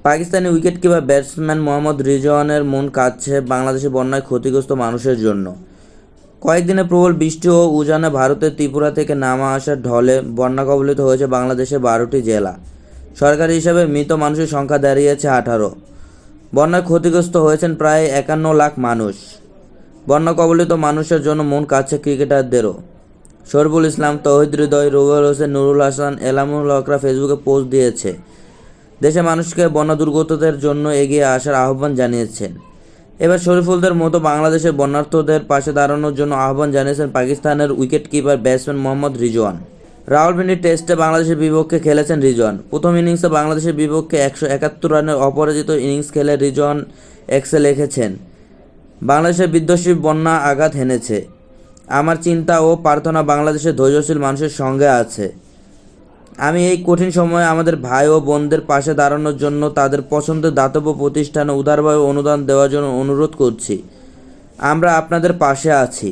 Pakistani wicketkeeper batsman Mohammad রিজওয়ানের মন কাঁদছে বাংলাদেশের বন্যায় ক্ষতিগ্রস্ত মানুষের জন্য। কয়েকদিনে প্রবল বৃষ্টি ও উজানে ভারতের ত্রিপুরা থেকে নামা আসা ঢলে বন্যা কবলিত হয়েছে বাংলাদেশের 12টি জেলা। সরকারি হিসাবে মৃত মানুষের সংখ্যা দাঁড়িয়েছে 18। বন্যায় ক্ষতিগ্রস্ত হয়েছেন প্রায় 51 লাখ মানুষ। বন্যা কবলিত মানুষের জন্য মন কাঁদছে ক্রিকেটারদেরও। শরীফুল ইসলাম, তৌহিদ হৃদয়, রুবেল হোসেন, নুরুল হাসান, এলামুল হকরা ফেসবুকে পোস্ট দিয়েছে দেশের মানুষকে বন্যা দুর্গতদের জন্য এগিয়ে আসার আহ্বান জানিয়েছেন। এবার শরীফুলদের মতো বাংলাদেশের বন্যার্থদের পাশে দাঁড়ানোর জন্য আহ্বান জানিয়েছেন পাকিস্তানের উইকেটকিপার ব্যাটসম্যান মোহাম্মদ রিজওয়ান। রাওয়ালপিন্ডি টেস্টে বাংলাদেশের বিপক্ষে খেলেছেন রিজওয়ান। প্রথম ইনিংসে বাংলাদেশের বিপক্ষে 171 রানের অপরাজিত ইনিংস খেলে রিজওয়ান এক্সে লিখেছেন, বাংলাদেশের বিধ্বংসী বন্যা আঘাত হেনেছে। আমার চিন্তা ও প্রার্থনা বাংলাদেশের ধৈর্যশীল মানুষের সঙ্গে আছে। আমি এই কঠিন সময়ে আমাদের ভাই ও বোনদের পাশে দাঁড়ানোর জন্য তাদের পছন্দের দাতব্য প্রতিষ্ঠানে উদারভাবে অনুদান দেওয়ার জন্য অনুরোধ করছি। আমরা আপনাদের পাশে আছি।